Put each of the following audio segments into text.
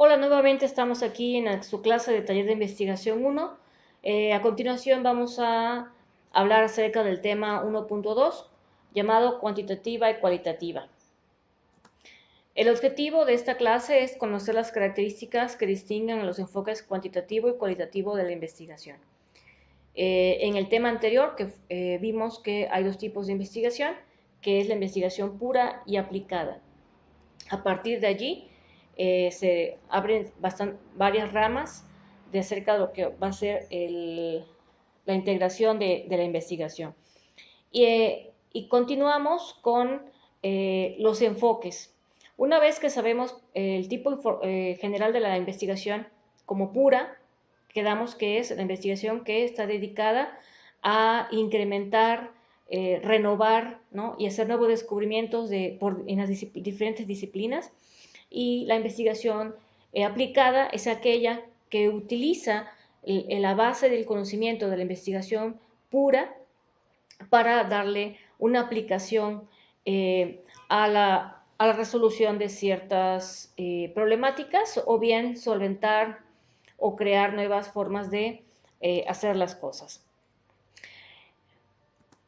Hola, nuevamente estamos aquí en su clase de taller de investigación 1. A continuación vamos a hablar acerca del tema 1.2 llamado cuantitativa y cualitativa. El objetivo de esta clase es conocer las características que distinguen a los enfoques cuantitativo y cualitativo de la investigación. En el tema anterior vimos que hay dos tipos de investigación, que es la investigación pura y aplicada. A partir de allí se abren varias ramas de acerca de lo que va a ser la integración de la investigación. Y continuamos con los enfoques. Una vez que sabemos el tipo general de la investigación como pura, quedamos que es la investigación que está dedicada a incrementar, renovar, ¿no? Y hacer nuevos descubrimientos en las diferentes disciplinas. Y la investigación aplicada es aquella que utiliza la base del conocimiento de la investigación pura para darle una aplicación a la resolución de ciertas problemáticas o bien solventar o crear nuevas formas de hacer las cosas.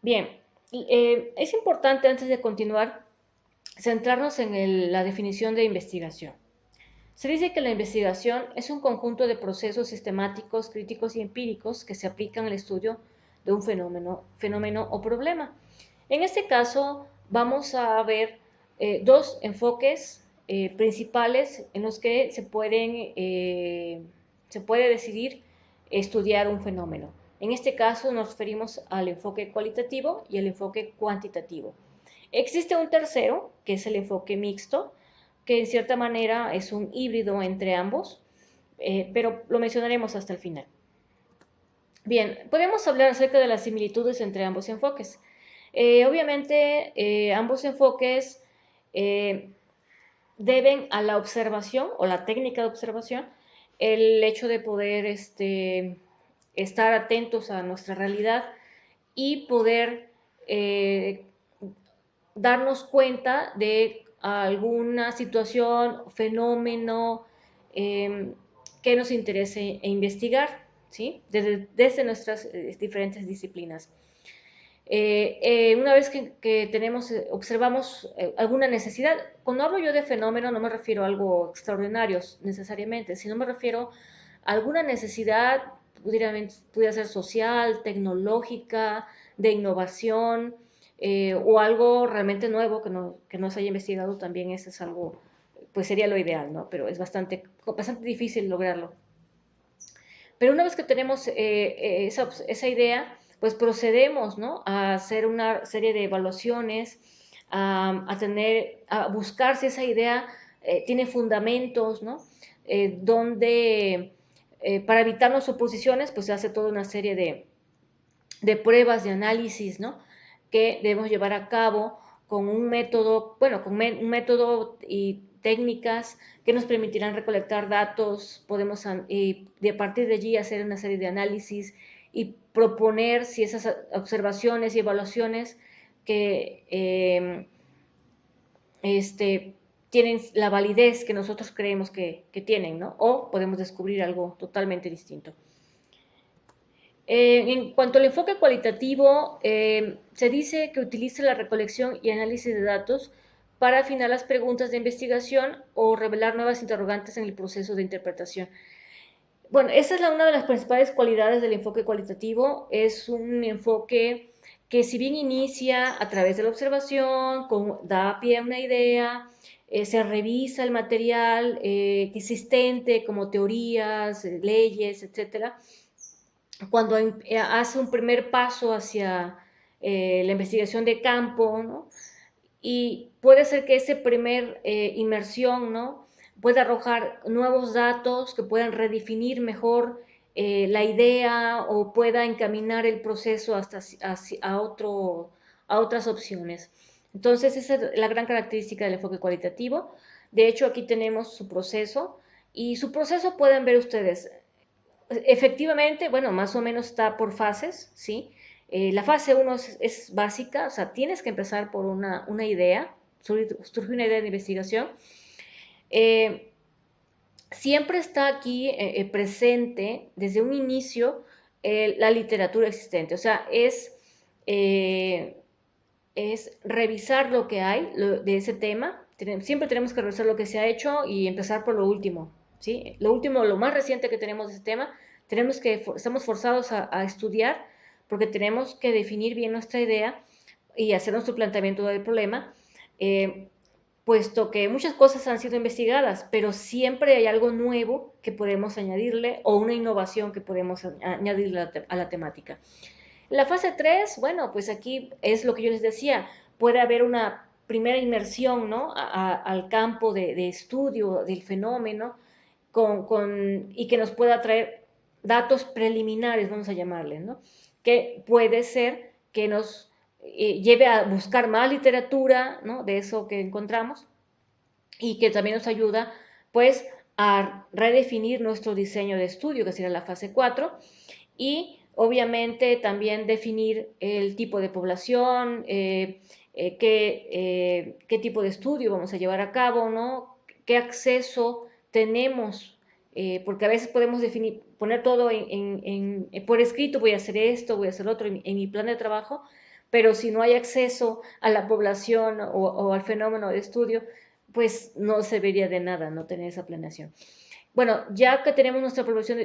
Bien, es importante antes de continuar centrarnos en la definición de investigación. Se dice que la investigación es un conjunto de procesos sistemáticos, críticos y empíricos que se aplican al estudio de un fenómeno o problema. En este caso, vamos a ver dos enfoques principales en los que se puede decidir estudiar un fenómeno. En este caso, nos referimos al enfoque cualitativo y el enfoque cuantitativo. Existe un tercero, que es el enfoque mixto, que en cierta manera es un híbrido entre ambos, pero lo mencionaremos hasta el final. Bien, podemos hablar acerca de las similitudes entre ambos enfoques. Obviamente, ambos enfoques eh, deben a la observación o la técnica de observación el hecho de poder estar atentos a nuestra realidad y poder eh, darnos cuenta de alguna situación, fenómeno que nos interese investigar, ¿sí? Desde nuestras diferentes disciplinas. Una vez que observamos alguna necesidad, cuando hablo yo de fenómeno no me refiero a algo extraordinario necesariamente, sino me refiero a alguna necesidad, pudiera ser social, tecnológica, de innovación, o algo realmente nuevo que no se haya investigado, también eso es algo, pues sería lo ideal, ¿no? Pero es bastante difícil lograrlo. Pero una vez que tenemos esa idea, pues procedemos, ¿no? A hacer una serie de evaluaciones, a buscar si esa idea tiene fundamentos, ¿no? Donde para evitarnos oposiciones, pues se hace toda una serie de pruebas, de análisis, ¿no? Que debemos llevar a cabo con un método, bueno, con un método y técnicas que nos permitirán recolectar datos, podemos a partir de allí hacer una serie de análisis y proponer si esas observaciones y evaluaciones que tienen la validez que nosotros creemos que tienen, ¿no? O podemos descubrir algo totalmente distinto. En cuanto al enfoque cualitativo, se dice que utiliza la recolección y análisis de datos para afinar las preguntas de investigación o revelar nuevas interrogantes en el proceso de interpretación. Bueno, esa es una de las principales cualidades del enfoque cualitativo. Es un enfoque que si bien inicia a través de la observación, da pie a una idea, se revisa el material existente como teorías, leyes, etcétera, cuando hace un primer paso hacia la investigación de campo, ¿no? Y puede ser que esa primer inmersión, ¿no? Pueda arrojar nuevos datos que puedan redefinir mejor la idea o pueda encaminar el proceso a otras opciones. Entonces, esa es la gran característica del enfoque cualitativo. De hecho, aquí tenemos su proceso y su proceso pueden ver ustedes. Efectivamente, bueno, más o menos está por fases, ¿sí? La fase 1 es básica, o sea, tienes que empezar por una idea, surge una idea de investigación. Eh, siempre está aquí presente desde un inicio la literatura existente, o sea, eh, es revisar lo que hay de ese tema. Siempre tenemos que revisar lo que se ha hecho y empezar por lo último, ¿sí? Lo último, lo más reciente que tenemos de ese tema, estamos forzados a estudiar porque tenemos que definir bien nuestra idea y hacer nuestro planteamiento del problema, eh, puesto que muchas cosas han sido investigadas, pero siempre hay algo nuevo que podemos añadirle o una innovación que podemos añadirle a la temática. La fase 3, bueno, pues aquí es lo que yo les decía, puede haber una primera inmersión, ¿no? Al campo de estudio del fenómeno y que nos pueda traer datos preliminares, vamos a llamarle, ¿no? Que puede ser que nos lleve a buscar más literatura, ¿no? De eso que encontramos y que también nos ayuda, pues, a redefinir nuestro diseño de estudio, que sería la fase 4, y obviamente también definir el tipo de población, qué tipo de estudio vamos a llevar a cabo, ¿no? Qué acceso tenemos, porque a veces podemos definir, poner todo por escrito, voy a hacer esto, voy a hacer otro en mi plan de trabajo, pero si no hay acceso a la población o al fenómeno de estudio, pues no serviría de nada no tener esa planeación. Bueno, ya que tenemos nuestra población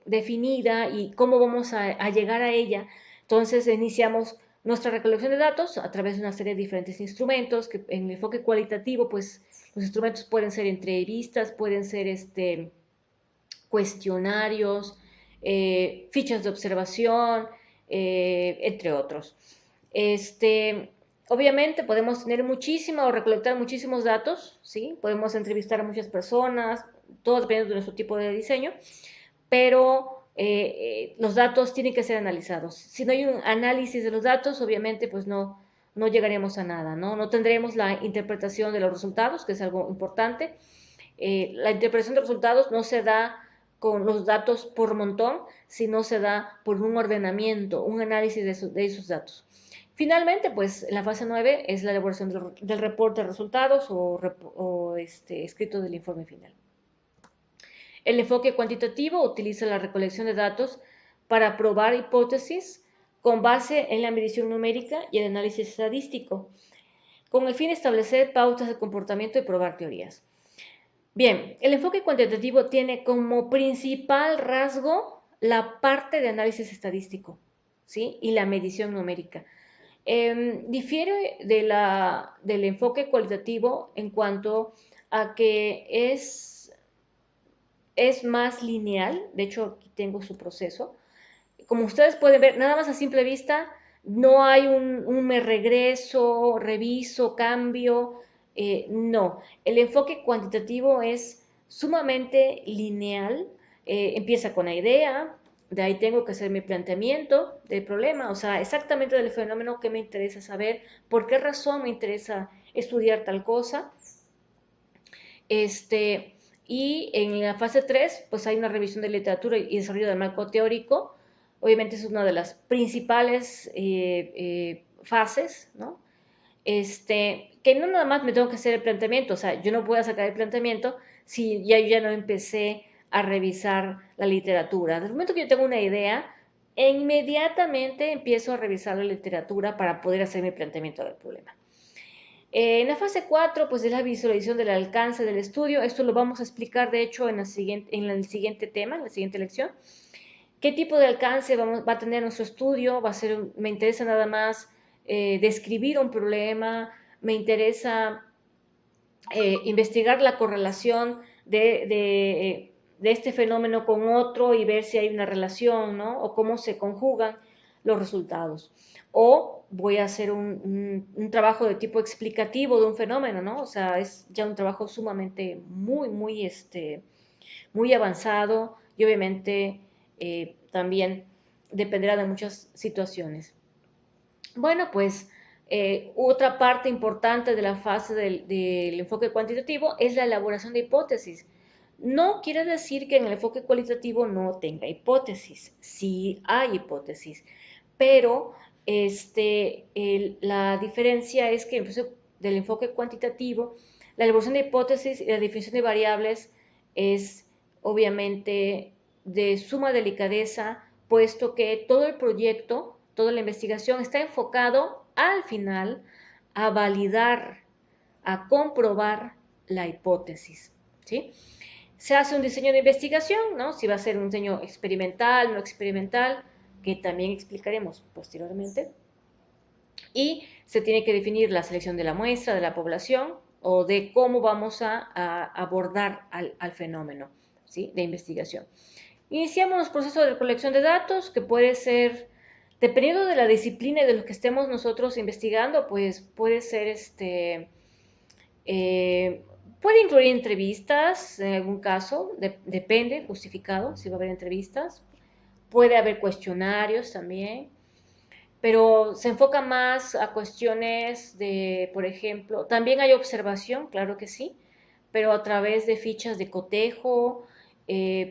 definida y cómo vamos a llegar a ella, entonces iniciamos nuestra recolección de datos a través de una serie de diferentes instrumentos, que en el enfoque cualitativo, pues los instrumentos pueden ser entrevistas, pueden ser cuestionarios, fichas de observación, entre otros. Obviamente podemos tener muchísima o recolectar muchísimos datos, ¿sí? Podemos entrevistar a muchas personas, todo dependiendo de nuestro tipo de diseño, pero los datos tienen que ser analizados. Si no hay un análisis de los datos, obviamente pues no llegaremos a nada, ¿no? No tendremos la interpretación de los resultados, que es algo importante. La interpretación de resultados no se da con los datos por montón, sino se da por un ordenamiento, un análisis de esos datos. Finalmente, pues la fase 9 es la elaboración del reporte de resultados escrito del informe final. El enfoque cuantitativo utiliza la recolección de datos para probar hipótesis con base en la medición numérica y el análisis estadístico, con el fin de establecer pautas de comportamiento y probar teorías. Bien, el enfoque cuantitativo tiene como principal rasgo la parte de análisis estadístico, ¿sí? Y la medición numérica. Difiere del enfoque cualitativo en cuanto a que es más lineal, de hecho aquí tengo su proceso. Como ustedes pueden ver, nada más a simple vista, no hay un me regreso, reviso, cambio, no. El enfoque cuantitativo es sumamente lineal, empieza con la idea, de ahí tengo que hacer mi planteamiento del problema, o sea, exactamente del fenómeno que me interesa saber, por qué razón me interesa estudiar tal cosa, y en la fase 3 pues hay una revisión de literatura y desarrollo del marco teórico. Obviamente es una de las principales fases, ¿no? Que no nada más me tengo que hacer el planteamiento, o sea, yo no puedo sacar el planteamiento si ya no empecé a revisar la literatura. Desde el momento que yo tengo una idea, inmediatamente empiezo a revisar la literatura para poder hacer mi planteamiento del problema. En la fase 4, pues es la visualización del alcance del estudio. Esto lo vamos a explicar, de hecho, en el siguiente tema, en la siguiente lección. ¿Qué tipo de alcance va a tener nuestro estudio? Me interesa nada más describir un problema, me interesa investigar la correlación de este fenómeno con otro y ver si hay una relación, ¿no? O cómo se conjugan los resultados. O voy a hacer un trabajo de tipo explicativo de un fenómeno, ¿no? O sea, es ya un trabajo sumamente muy avanzado y obviamente también dependerá de muchas situaciones. Bueno, pues otra parte importante de la fase del enfoque cuantitativo es la elaboración de hipótesis. No quiere decir que en el enfoque cualitativo no tenga hipótesis, sí hay hipótesis, pero la diferencia es que del enfoque cuantitativo, la elaboración de hipótesis y la definición de variables es obviamente de suma delicadeza, puesto que todo el proyecto, toda la investigación está enfocado al final a validar, a comprobar la hipótesis, ¿sí? Se hace un diseño de investigación, ¿no? Si va a ser un diseño experimental, no experimental, que también explicaremos posteriormente. Y se tiene que definir la selección de la muestra, de la población, o de cómo vamos a abordar al fenómeno, ¿sí? De investigación. Iniciamos los procesos de recolección de datos, que puede ser, dependiendo de la disciplina y de lo que estemos nosotros investigando, pues puede ser eh, puede incluir entrevistas en algún caso, depende, justificado, si va a haber entrevistas. Puede haber cuestionarios también, pero se enfoca más a cuestiones de, por ejemplo, también hay observación, claro que sí, pero a través de fichas de cotejo,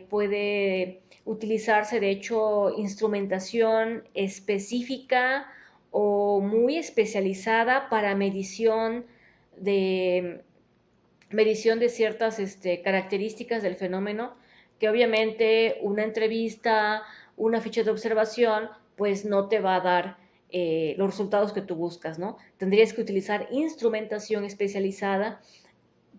puede utilizarse, de hecho, instrumentación específica o muy especializada para medición de ciertas características del fenómeno, que obviamente una entrevista, una ficha de observación, pues no te va a dar los resultados que tú buscas, ¿no? Tendrías que utilizar instrumentación especializada,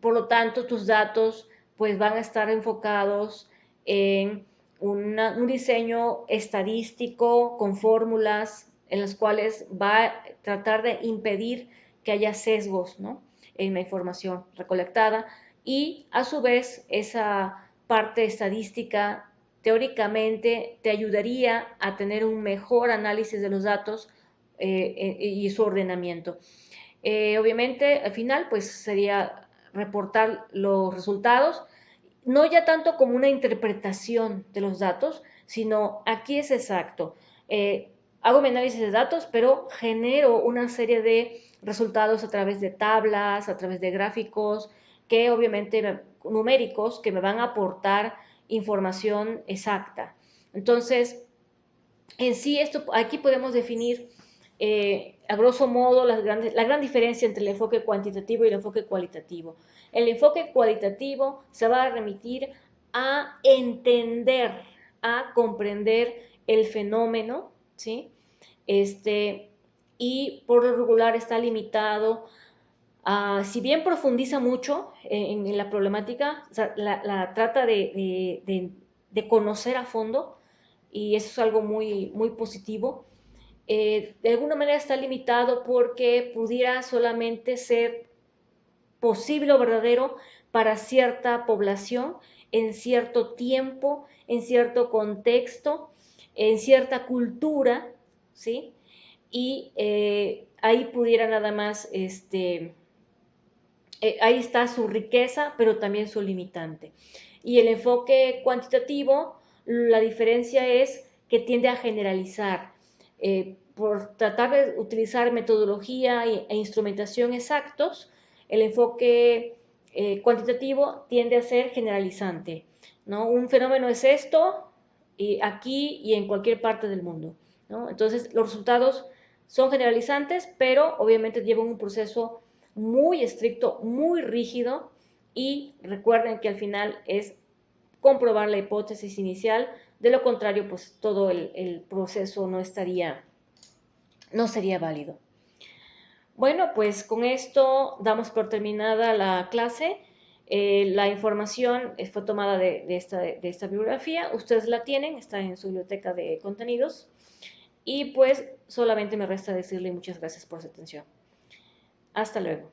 por lo tanto tus datos pues van a estar enfocados en un diseño estadístico con fórmulas en las cuales va a tratar de impedir que haya sesgos, ¿no?, en la información recolectada, y a su vez esa parte estadística teóricamente te ayudaría a tener un mejor análisis de los datos y su ordenamiento. Obviamente al final pues sería reportar los resultados, no ya tanto como una interpretación de los datos, sino aquí es exacto. Hago mi análisis de datos, pero genero una serie de resultados a través de tablas, a través de gráficos, que obviamente numéricos, que me van a aportar información exacta. Entonces, en sí, aquí podemos definir a grosso modo la gran diferencia entre el enfoque cuantitativo y el enfoque cualitativo. El enfoque cualitativo se va a remitir a entender, a comprender el fenómeno, ¿sí? Y por lo regular está limitado a, si bien profundiza mucho en la problemática, o sea, la trata de conocer a fondo, y eso es algo muy, muy positivo. De alguna manera está limitado porque pudiera solamente ser posible o verdadero para cierta población, en cierto tiempo, en cierto contexto, en cierta cultura, ¿sí? Y ahí pudiera nada más, ahí está su riqueza, pero también su limitante. Y el enfoque cuantitativo, la diferencia es que tiende a generalizar. Por tratar de utilizar metodología e instrumentación exactos, el enfoque cuantitativo tiende a ser generalizante, ¿no? Un fenómeno es esto, y aquí y en cualquier parte del mundo, ¿no? Entonces, los resultados son generalizantes, pero obviamente llevan un proceso muy estricto, muy rígido, y recuerden que al final es comprobar la hipótesis inicial, de lo contrario, pues todo el proceso no sería válido. Bueno, pues con esto damos por terminada la clase. La información fue tomada de esta bibliografía, ustedes la tienen, está en su biblioteca de contenidos, y pues solamente me resta decirle muchas gracias por su atención. Hasta luego.